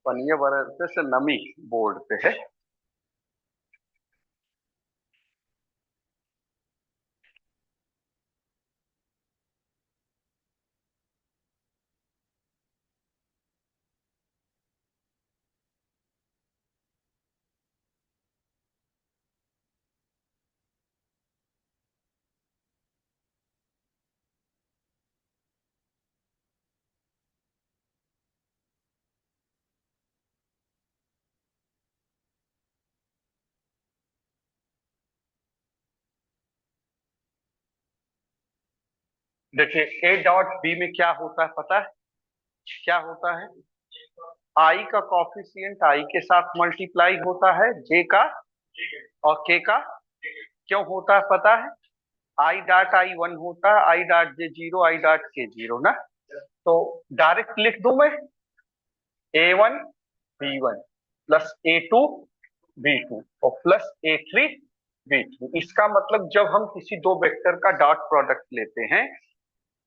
पनिया बरसते से नमी बोर्ड पे है। देखिए ए डॉट बी में क्या होता है पता है? क्या होता है? आई का कॉफिशिएंट आई के साथ मल्टीप्लाई होता है जे का और के का। क्यों होता है पता है? आई डॉट आई वन होता है, I dot J zero, I dot K zero ना। तो डायरेक्ट लिख दूं मैं A one B one plus A two B two और plus A three B three. इसका मतलब जब हम किसी दो वेक्टर का डॉट प्रोडक्ट लेते हैं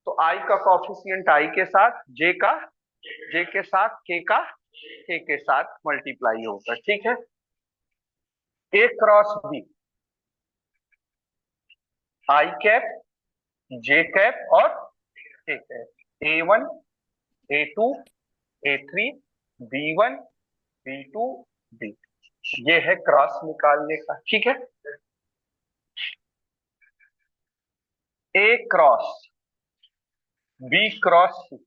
तो आई का कॉफिशिएंट आई के साथ जे के साथ के साथ मल्टीप्लाई होता है। ठीक है। A cross B, I cap, J cap और K cap, A one, A two, A three, B one, B two, B. ये है क्रॉस निकालने का। ठीक है। A cross B cross C.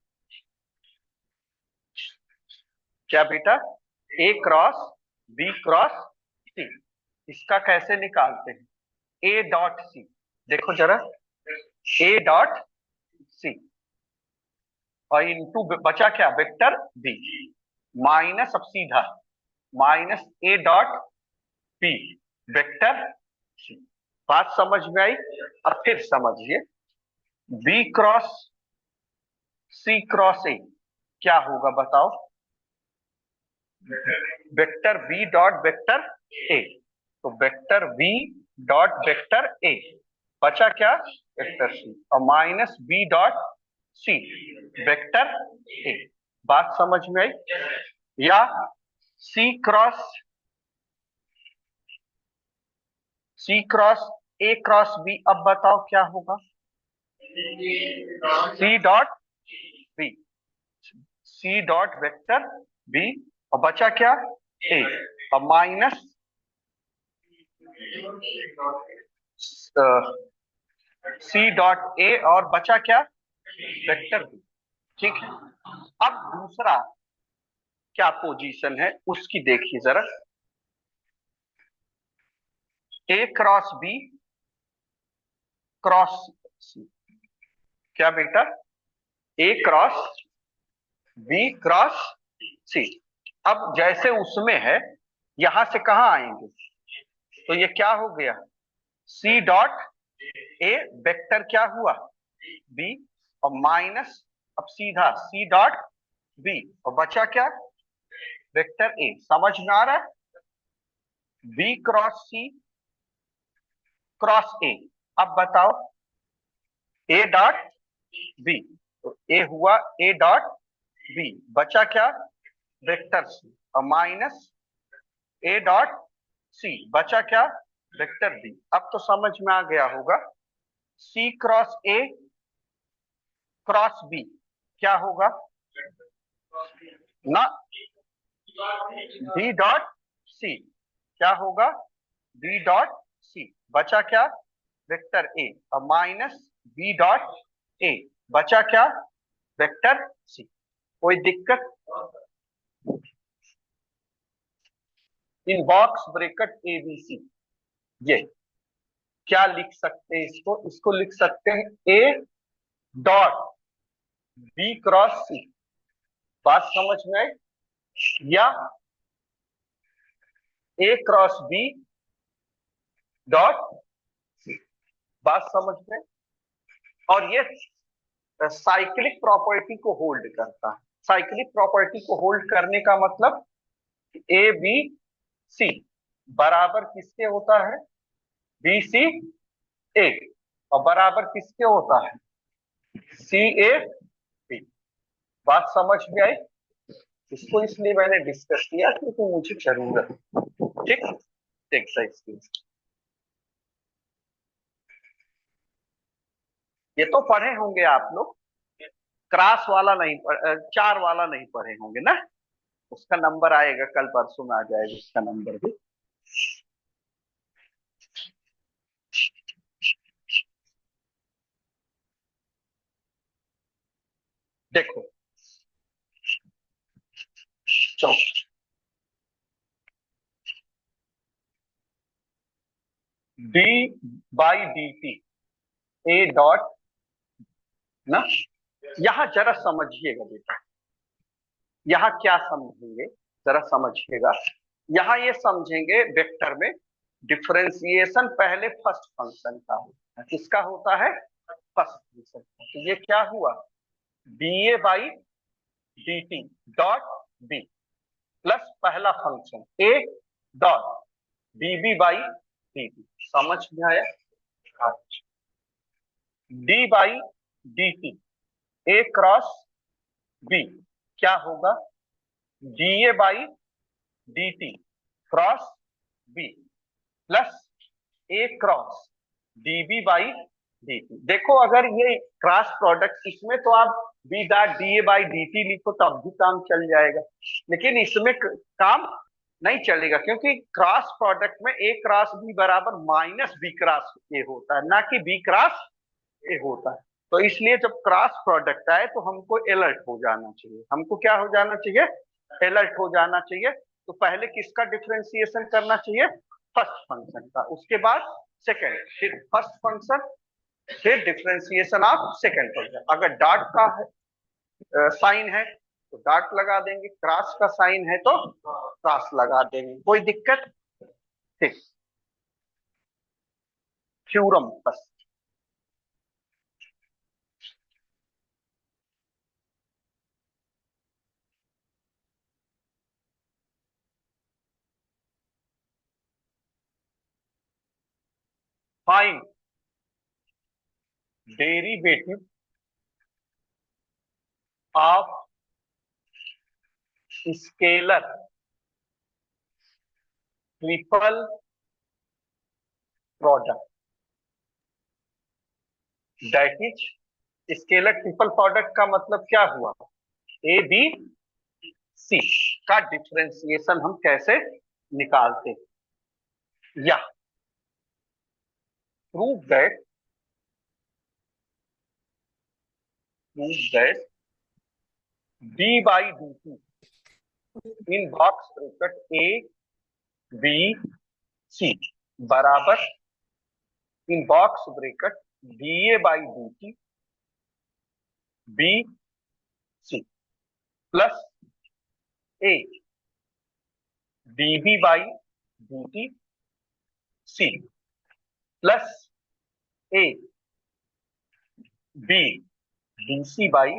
क्या बेटा? A cross B cross C. इसका कैसे निकालते हैं? A dot C. देखो जरा, ए डॉट सी और इनटू बचा क्या? वेक्टर बी माइनस, अब सीधा minus A dot B vector C. बात समझ में आई? अब फिर समझिए, B cross C cross A क्या होगा बताओ? Vector B dot vector A. तो vector B dot vector A बचा क्या? वेक्टर सी और minus B dot C vector A. बात समझ में आई? या C cross A cross B, अब बताओ क्या होगा? C dot B, C dot vector B और बचा क्या? ए और माइनस सी डॉट ए और बचा क्या? Vector B. ठीक है। अब दूसरा क्या पोजीशन है उसकी देखिए जरा। ए क्रॉस बी क्रॉस सी। क्या बेटा? ए क्रॉस बी क्रॉस सी। अब जैसे उसमें है, यहां से कहां आएंगे? तो ये क्या हो गया? सी डॉट ए वेक्टर क्या हुआ? बी और माइनस, अब सीधा सी डॉट बी और बचा क्या? Vector A. समझ में आ रहा है? B cross C cross A. अब बताओ ए डॉट बी, तो ए हुआ ए डॉट बी, बचा क्या? वेक्टर सी और माइनस ए डॉट सी, बचा क्या? Vector B. अब तो समझ में आ गया होगा। C cross A cross B क्या होगा ना? बी डॉट सी क्या होगा? बी डॉट सी बचा क्या? वेक्टर ए और माइनस बी डॉट ए बचा क्या? Vector C. कोई दिक्कत? इन बॉक्स ब्रेकेट एबीसी, ये क्या लिख सकते हैं? इसको लिख सकते हैं ए डॉट बी क्रॉस सी। बात समझ में आई? या ए क्रॉस बी डॉट सी। बात समझ में? और ये साइक्लिक प्रॉपर्टी को होल्ड करता है। साइक्लिक प्रॉपर्टी को होल्ड करने का मतलब ए बी सी बराबर किसके होता है? बी सी ए और बराबर किसके होता है? सी ए बी। बात समझ में आई? इसको इसलिए मैंने डिस्कस किया क्योंकि मुझे जरूरत है। ठीक, एक्सरसाइज की ये तो पढ़े होंगे आप लोग, क्रॉस वाला नहीं चार वाला नहीं पढ़े होंगे ना। उसका नंबर आएगा, कल परसों में आ जाएगा उसका नंबर भी। देखो, चलो, D by D T A dot ना, यहां जरा समझिएगा बेटा, यहाँ क्या समझेंगे, जरा समझिएगा। यहाँ ये समझेंगे वेक्टर में डिफरेंशिएशन पहले फर्स्ट फंक्शन का होता है। किसका होता है? First function. तो ये क्या हुआ? D A by D T dot B plus पहला function A dot D B by D T. समझ में आया? D by D T A cross B क्या होगा? D A by D T cross B plus A cross D B by D T. देखो, अगर ये cross product, इसमें तो आप B dot D A by D T लिखो तब भी काम चल जाएगा, लेकिन इसमें काम नहीं चलेगा, क्योंकि क्रॉस प्रोडक्ट में ए क्रॉस बी बराबर माइनस बी क्रॉस ए होता है, ना कि बी क्रॉस ए होता है। तो इसलिए जब क्रॉस प्रोडक्ट आए तो हमको अलर्ट हो जाना चाहिए। हमको क्या हो जाना चाहिए? अलर्ट हो जाना चाहिए। तो पहले किसका डिफरेंशिएशन करना चाहिए? फर्स्ट फंक्शन का, उसके बाद सेकंड, फिर फर्स्ट फंक्शन, फिर डिफरेंशिएशन ऑफ सेकंड फंक्शन। अगर डॉट का साइन है तो डॉट लगा देंगे, क्रॉस का साइन है तो क्रॉस लगा देंगे, कोई दिक्कत? ठीक, theorem first. Find derivative of scalar triple product, that is, scalar triple product का मतलब क्या हुआ? ए बी सी का डिफरेंशिएशन हम कैसे निकालते हैं, या prove that, D by D T in box bracket A B C बराबर in box bracket D A by D T B C plus A D B by D T C plus A B D C by,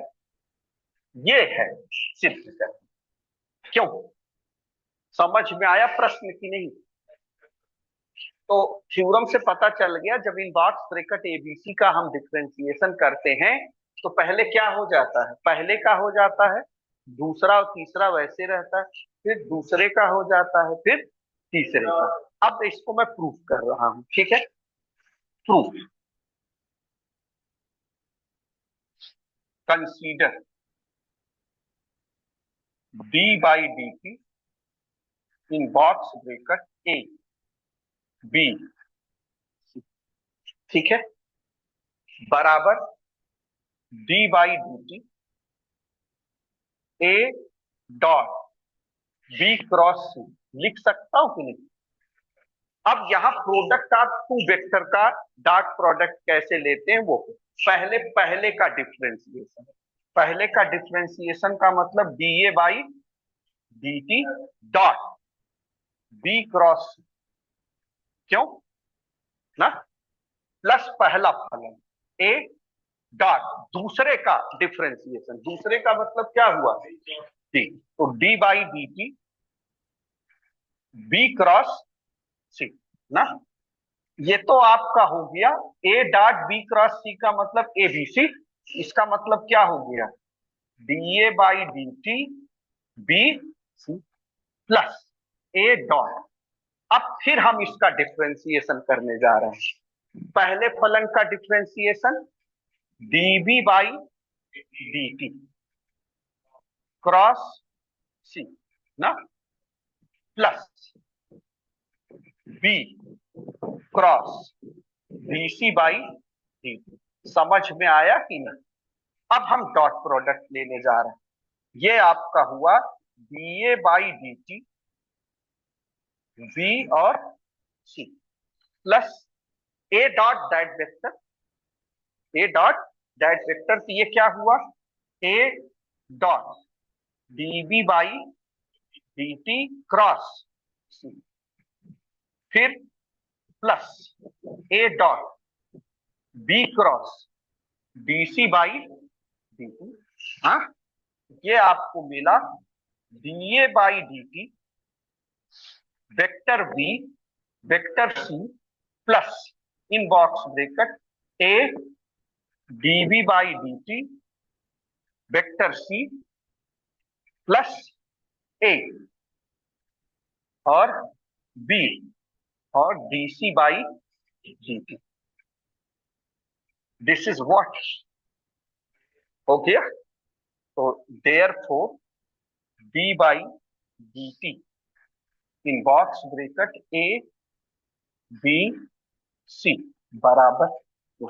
ये है सिद्ध कर। क्यों? समझ में आया प्रश्न की नहीं? तो थ्योरम से पता चल गया, जब इन बॉक्स ब्रैकेट एबीसी का हम डिफरेंशिएशन करते हैं तो पहले क्या हो जाता है? पहले का हो जाता है, दूसरा और तीसरा वैसे रहता है, फिर दूसरे का हो जाता है, फिर तीसरे का। अब इसको मैं प्रूफ कर रहा हूं, ठीक है? Proof, consider D by D T in box bracket A B, ठीक है, बराबर D by D T A dot B cross C. लिख सकता हूं कि नहीं? अब यहां प्रोडक्ट ऑफ टू वेक्टर का डॉट प्रोडक्ट कैसे लेते हैं वो, पहले पहले का डिफरेंशिएशन। पहले का डिफरेंशिएशन का मतलब D A by D T dot B cross, क्यों ना, प्लस पहला फलन ए डॉट दूसरे का डिफरेंशिएशन। दूसरे का मतलब क्या हुआ? डी। तो D by D T B cross C ना, ये तो आपका हो गया A dot B cross C का मतलब ए बी सी। इसका मतलब क्या हो गया? D A by D T B C plus A dot. अब फिर हम इसका डिफ्रेंसिएशन करने जा रहे हैं। पहले फलन का differentiation DB by D T cross C ना, plus B cross BC by D T. समझ में आया कि ना? अब हम डॉट प्रोडक्ट लेने जा रहे हैं। ये आपका हुआ D A by D T V और C plus A dot that vector, A dot that vector. तो ये क्या हुआ? A dot DB by D T cross C, फिर plus A dot B cross DC by D T. हाँ, ये आपको मिला D A by D T vector B vector C plus in box bracket A DB by D T vector C plus A और B और DC by D T. This is what हो गया। तो therefore D by D T in box bracket A B C बराबर दो।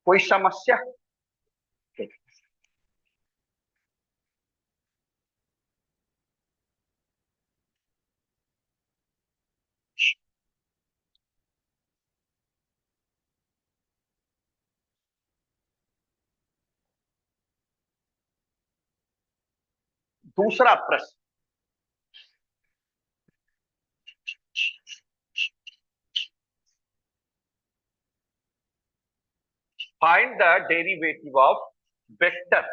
कोई समस्या? दूसरा प्रश्न, find the derivative of vector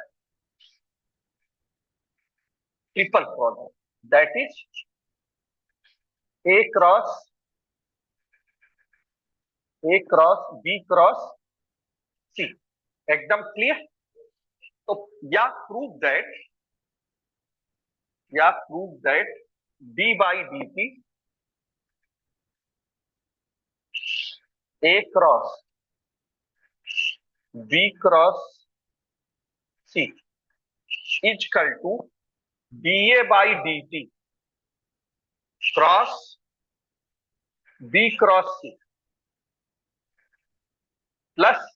triple product that is A cross B cross C. एकदम क्लियर? तो prove that D by D T A cross B cross C is equal to D A by D T cross B cross C plus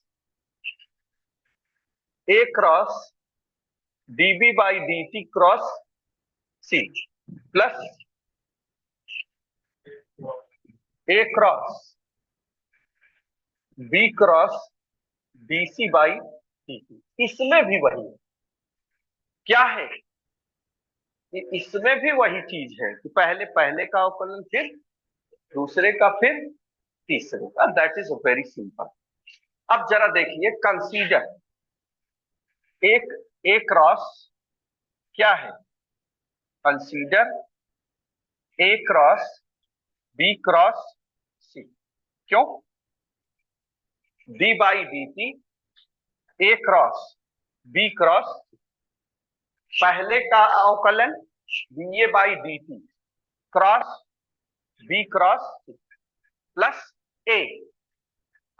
A cross DB by D T cross C plus A cross B cross DC by D T. इसमें भी वही क्या है, इसमें भी वही चीज है कि पहले पहले का अवकलन, फिर दूसरे का, फिर तीसरे का। That is very simple. अब जरा देखिए, कंसीडर एक ए क्रॉस क्या है, consider A cross B cross C. क्यों? D by D T A cross B cross, पहले का अवकलन D A by D T cross B cross plus A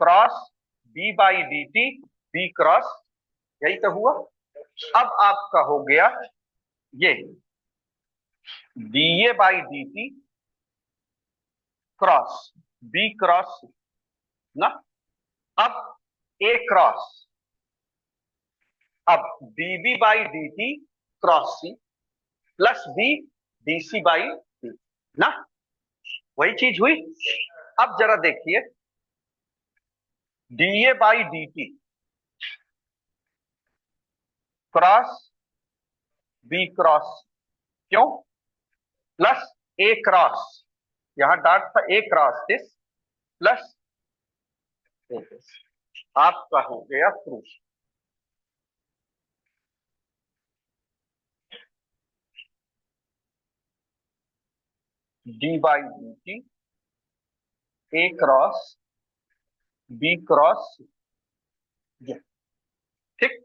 cross B by D T B cross. यही तो हुआ। अब आपका हो गया ये D A by D T cross B cross ना। अब ए क्रॉस, अब DB by D T cross C plus B DC by D ना, वही चीज हुई। अब जरा देखिए, D A by D T cross B cross. क्यों? प्लस ए क्रॉस, यहां डॉट था, ए क्रॉस दिस प्लस आपका हो गया proof. D by D T A cross B cross, ठीक।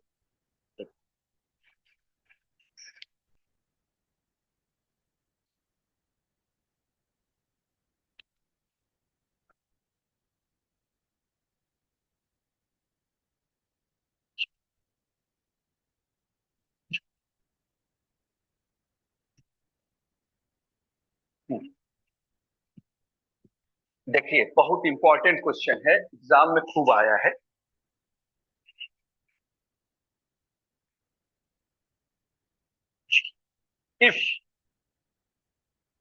देखिए बहुत इंपॉर्टेंट क्वेश्चन है, एग्जाम में खूब आया है। If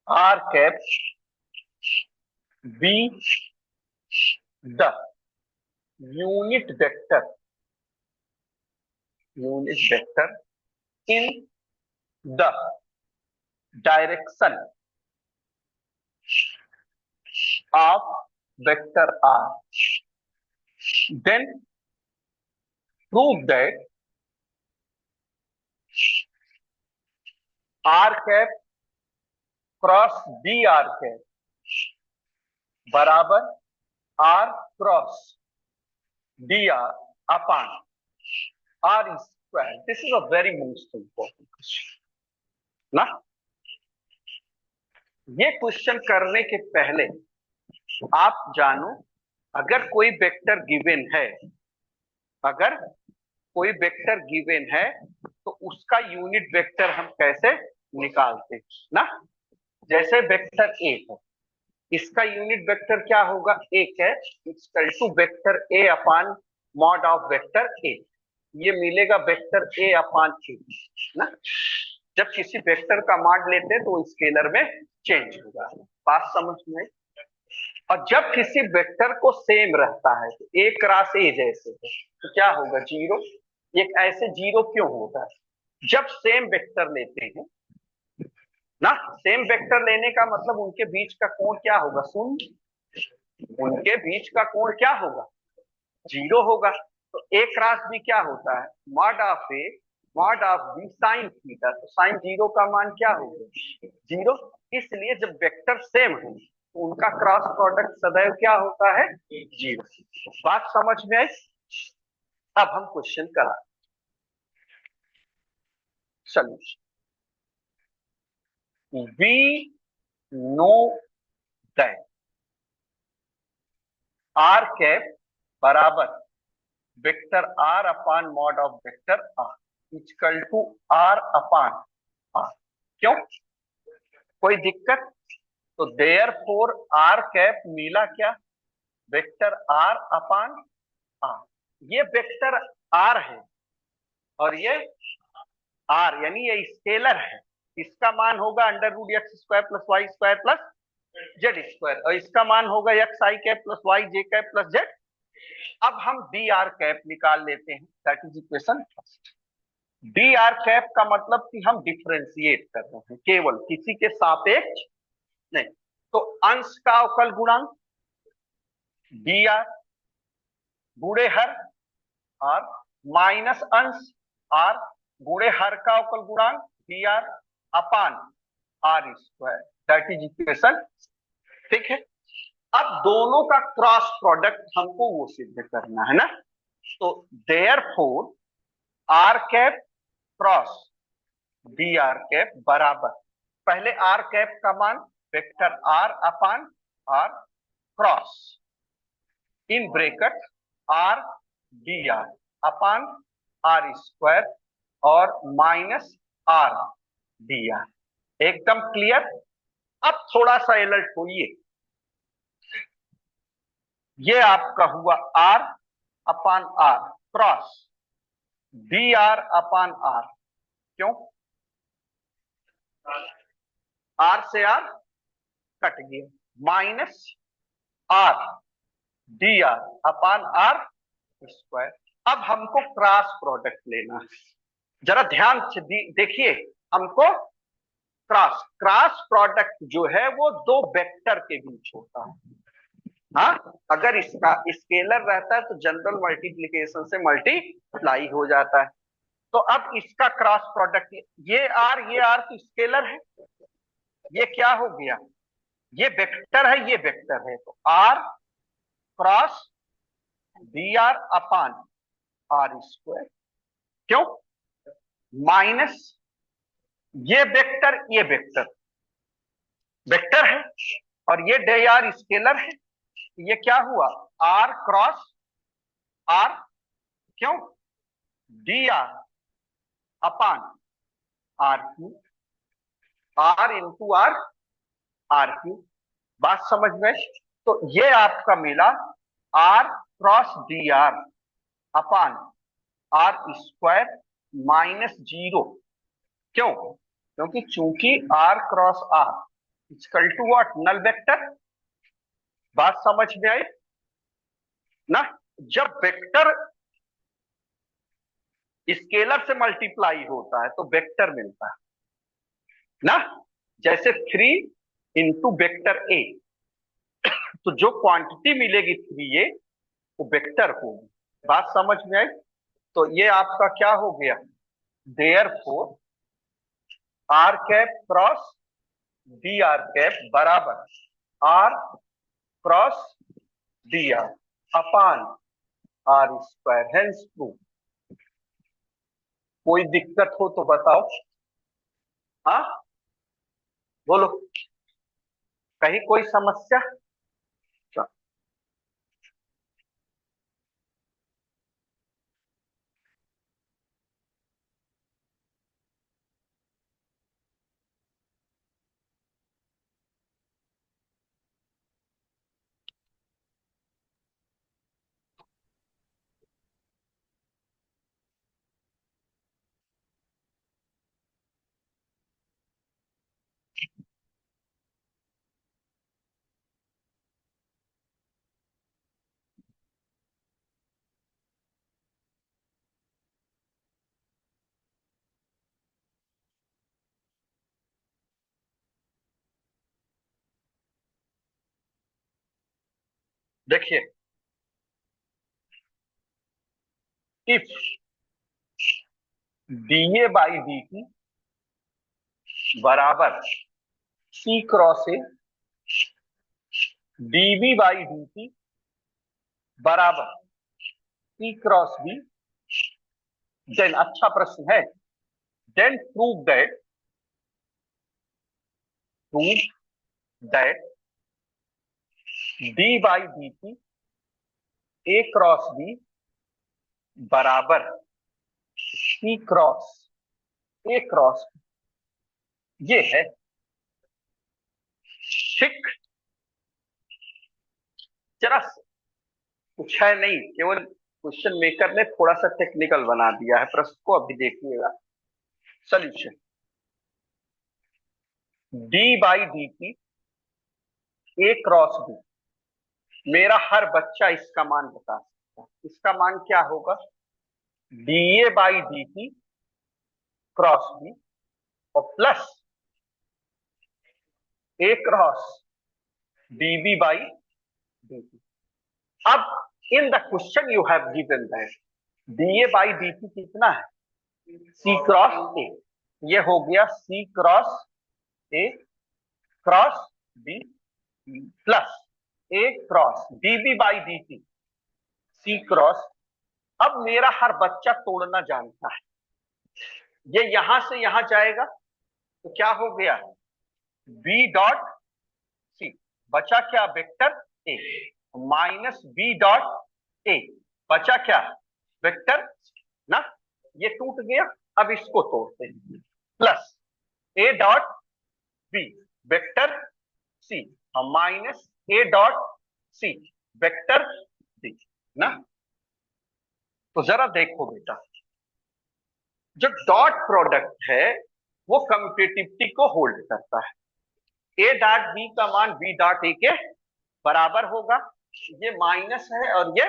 R cap be the unit vector in the direction of vector r, then prove that r cap cross b r cap बराबर r क्रॉस d r upon r square. This is a very most important question ना। ये question करने के पहले आप जानो, अगर कोई वेक्टर गिवन है, अगर कोई वेक्टर गिवन है तो उसका यूनिट वेक्टर हम कैसे निकालते हैं ना। जैसे वेक्टर ए है, इसका यूनिट वेक्टर क्या होगा, A cap equal to vector A upon mod of vector A. ये मिलेगा वेक्टर ए अपान ए ना। जब किसी वेक्टर का मॉड लेते हैं तो वो स्केलर में चेंज होगा। बात समझ में। और जब किसी वेक्टर को सेम रहता है तो ए क्रॉस ए जैसे है तो क्या होगा, जीरो। एक ऐसे जीरो क्यों होता है, जब सेम वेक्टर लेते हैं ना। सेम वेक्टर लेने का मतलब उनके बीच का कोण क्या होगा, शून्य। उनके बीच का कोण क्या होगा, जीरो होगा। तो ए क्रॉस बी क्या होता है, mod of A mod of B sine theta. तो साइन जीरो का मान क्या होगा, जीरो। इसलिए जब वेक्टर सेम है तो उनका क्रॉस प्रोडक्ट सदैव क्या होता है, जीरो। बात समझ में आई। अब हम क्वेश्चन करा solution. We know that R cap बराबर vector R upon mod of vector R equal to R upon R. क्यों, कोई दिक्कत। तो देयर फोर आर कैप मिला क्या, वेक्टर आर अपान आर। ये वेक्टर आर है और ये आर, यानी ये स्केलर है। इसका मान होगा under root X square plus Y square plus Z square, और इसका मान होगा X I cap plus Y J cap plus Z. अब हम डी आर कैप निकाल लेते हैं, that is equation first. D R cap का मतलब कि हम डिफ्रेंशिएट कर रहे हैं, केवल किसी के सापेक्ष नहीं। तो अंश का अवकल गुणांक डी आर गुणे हर आर माइनस अंश आर गुणे हर का अवकल गुणांक D R upon R square, that is equation. ठीक है। अब दोनों का क्रॉस प्रोडक्ट हमको वो सिद्ध करना है ना। तो therefore R cap cross D R cap बराबर, पहले आर कैप का मान vector R upon R cross in bracket R D R upon R square और माइनस आर डी आर। एकदम क्लियर। अब थोड़ा सा अलर्ट होइए, ये आपका हुआ R upon R cross D R upon R. क्यों, आर से आर कट गया, minus R D R upon R square. अब हमको क्रॉस प्रोडक्ट लेना है। जरा ध्यान से देखिए, हमको क्रॉस क्रॉस प्रोडक्ट जो है वो दो वेक्टर के बीच होता है। हाँ, अगर इसका स्केलर रहता है तो जनरल मल्टीप्लीकेशन से मल्टीप्लाई हो जाता है। तो अब इसका क्रॉस प्रोडक्ट, ये आर तो स्केलर है, ये क्या हो गया, ये वेक्टर है, ये वेक्टर है। तो R cross D R upon R square. क्यों, माइनस ये वेक्टर, ये वेक्टर वेक्टर है और ये डी आर स्केलर है। ये क्या हुआ, आर क्रॉस आर, क्यों, D R upon R Q, R into R R Q. बात समझ में। तो ये आपका मिला R cross D R upon R square minus zero. क्यों? क्योंकि चूंकि R cross R equal to what, null vector. बात समझ में आई ना? जब वेक्टर स्केलर से मल्टीप्लाई होता है तो वेक्टर मिलता है ना। जैसे 3 इंटू वेक्टर ए, तो जो क्वांटिटी मिलेगी 3a वो वेक्टर होगी। बात समझ में आई? तो ये आपका क्या हो गया, therefore R cap cross D R cap बराबर R cross D R upon R square. Hence prove. कोई दिक्कत हो तो बताओ। हाँ बोलो, कहीं कोई समस्या? देखिए, if D A by D T बराबर C cross A, DB by D T बराबर सी क्रॉस बी, देन अच्छा प्रश्न है, then prove that D by D T A cross B बराबर C cross A cross B. ये है ठीक। जरा कुछ है नहीं, केवल क्वेश्चन मेकर ने थोड़ा सा टेक्निकल बना दिया है प्रश्न को। अभी देखिएगा solution. D by D T A cross B, मेरा हर बच्चा इसका मान बता सकता है। इसका मान क्या होगा, D A by D T cross B और plus A cross DB by D T. अब in the question you have given that D A by D T कितना है, सी क्रॉस ए। ये हो गया C cross A cross B plus A cross DB by D T C cross. अब मेरा हर बच्चा तोड़ना जानता है। ये यहां से यहां जाएगा तो क्या हो गया, बी डॉट सी, बचा क्या, vector A minus B dot A, बचा क्या, वेक्टर ना। ये टूट गया। अब इसको तोड़ते हैं, plus A dot B vector C minus A dot C vector B ना। तो जरा देखो बेटा, जो डॉट प्रोडक्ट है वो कम्पिटिटिविटी को होल्ड करता है। ए डॉट बी का मान बी डॉट ए के बराबर होगा। ये माइनस है और ये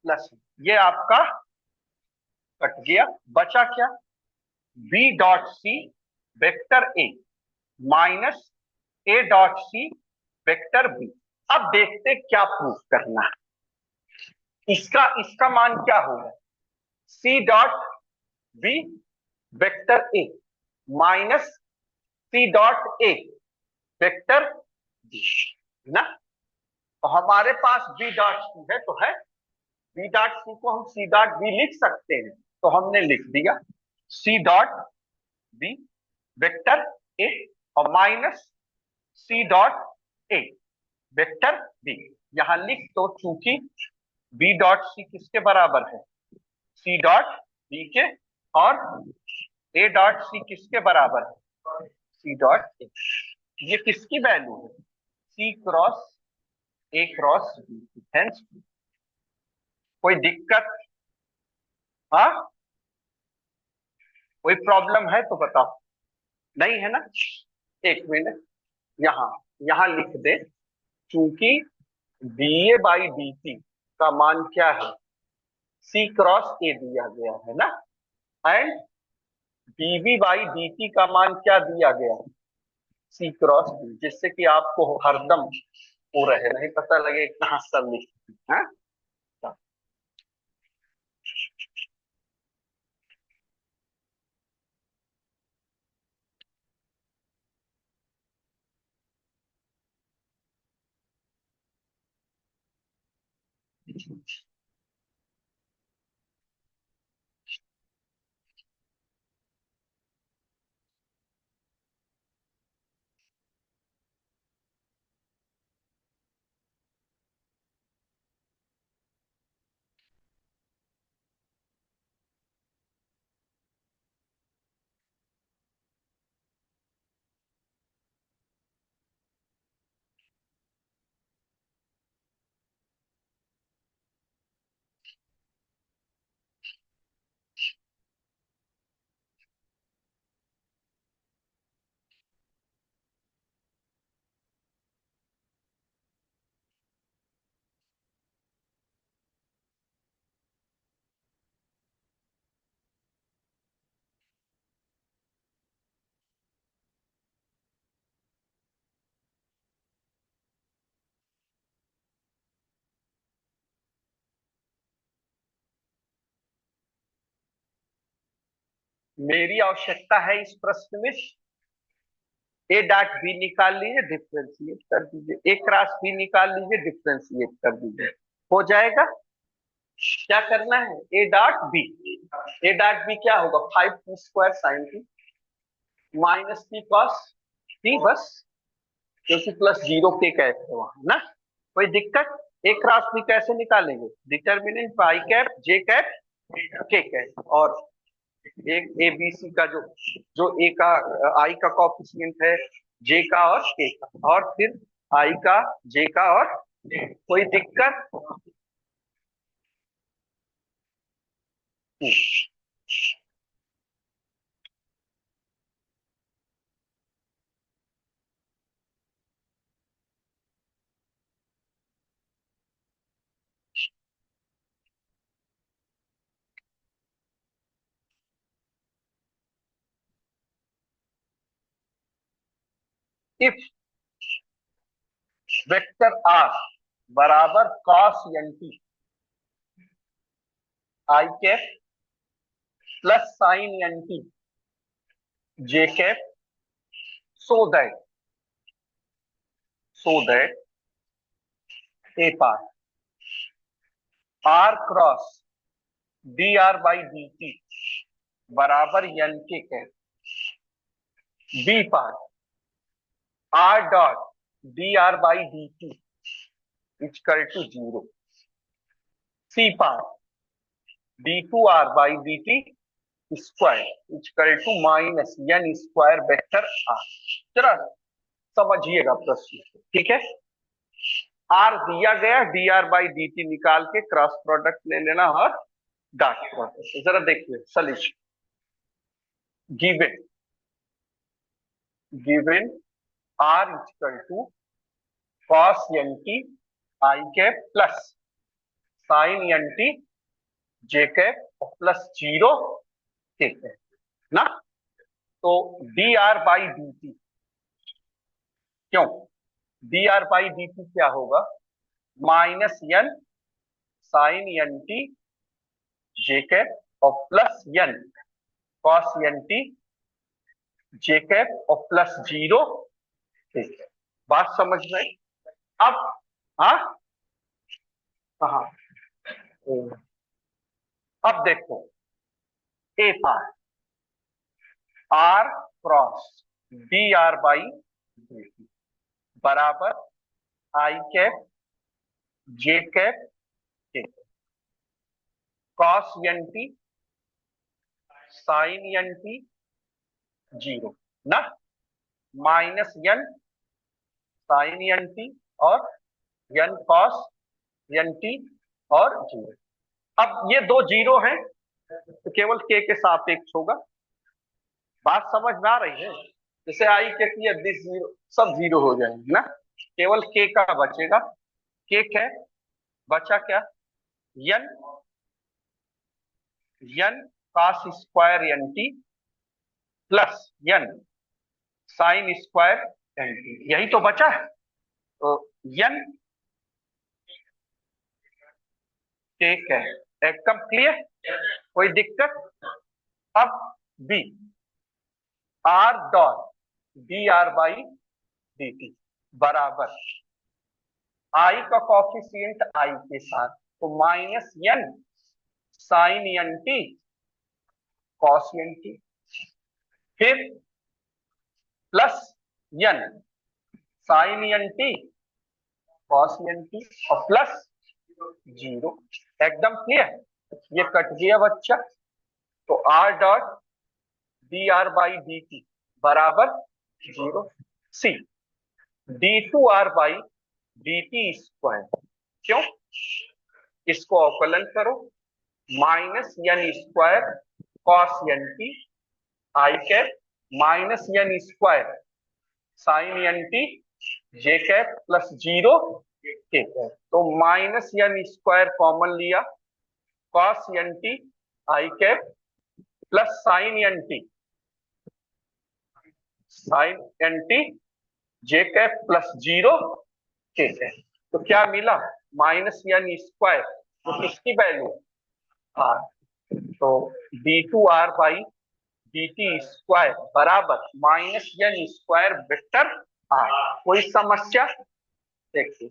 प्लस है। ये आपका कट गया, बचा क्या, B dot C vector A minus A dot C vector B. अब देखते क्या प्रूफ करना है। इसका इसका मान क्या होगा, C dot B vector A minus C dot A vector B ना। तो हमारे पास बी डॉट सी है तो है, बी डॉट सी को हम सी डॉट बी लिख सकते हैं, तो हमने लिख दिया C dot B vector A और minus C dot A vector B. यहां लिख तो, चूंकि बी डॉट सी किसके बराबर है, सी डॉट बी के, और ए डॉट सी किसके बराबर है, सी डॉट ए। ये किसकी वैल्यू है, C cross A cross B, hence कोई दिक्कत? हाँ, कोई प्रॉब्लम है तो बताओ। नहीं है ना? एक मिनट, यहाँ यहाँ लिख दे, चूंकि D A by D T का मान क्या है, सी क्रॉस ए दिया गया है ना, and DV by D T का मान क्या दिया गया है, सी क्रॉस बी, जिससे कि आपको हरदम हो रहे नहीं पता लगे कहाँ सब लिख है। मेरी आवश्यकता है इस प्रश्न में, ए डॉट बी निकाल लीजिए, डिफ्रेंशिएट कर दीजिए, ए क्रॉस बी निकाल लीजिए, डिफ्रेंशिएट कर दीजिए, हो जाएगा। क्या करना है, A dot B, A dot B क्या होगा, 5 t² sin t minus T cos T, बस, क्योंकि प्लस जीरो के कैप है वहां ना, कोई दिक्कत? ए क्रॉस बी कैसे निकालेंगे, डिटर्मिनेंट आई कैप जे कैप के कैप, और एक ए बी सी का जो जो ए का आई का कॉफिशिएंट है, जे का और के का, और फिर आई का, जे का, और कोई दिक्कत? इफ वेक्टर आर बराबर cos N T I cap plus sine N T J cap, so that A par R cross D R by D T बराबर N K cap, B par R dot D R by D T equal to zero, C par D two R by D T square equal to minus N square vector R. जरा समझिएगा प्रश्न, ठीक है? R दिया गया, D R by D T निकाल के cross product ले लेना और डॉट प्रोडक्ट। जरा देखिए solution, given given R equal to cos N T I cap plus sine N T J cap plus zero K cap ना, तो D R by D T, क्यों, D R by D T क्या होगा, minus N sine N T J cap और plus N cos N T J cap और plus zero, ठीक है, बात समझ में? अब हाँ, कहा, अब देखो, A par R cross D R by बराबर I cap J cap K cos N T sine N T zero ना, minus N sine N T और n cos n t और 0। अब ये दो जीरो हैं तो केवल k के सापेक्ष होगा। बात समझ में आ रही है? जैसे आई के की दिस जीरो, सब जीरो हो जाएंगे ना, केवल k का बचेगा। k क्या है? बचा क्या? n n cos square n t plus n sine square n t, यही तो बचा है। तो n ठीक है, एकदम क्लियर, कोई दिक्कत? अब b R dot D R by D T बराबर आई का कॉफिशिएंट आई के साथ, तो minus n sine N T cos N T, फिर plus n sine N T cos N T और प्लस जीरो। एकदम क्लियर, ये कट गया बच्चा। तो R dot D R by D T बराबर zero. C D two R by D T square, क्यों? इसको अवकलन करो, minus N square cos N T I cap minus N square sine N T J cap plus zero K cap. तो minus N square common लिया, cos N T I cap plus sine N T J cap plus zero K cap. तो क्या मिला? Minus N square, तो किसकी value? R. तो D two R by D T square बराबर minus N square vector R. कोई समस्या? देखिए,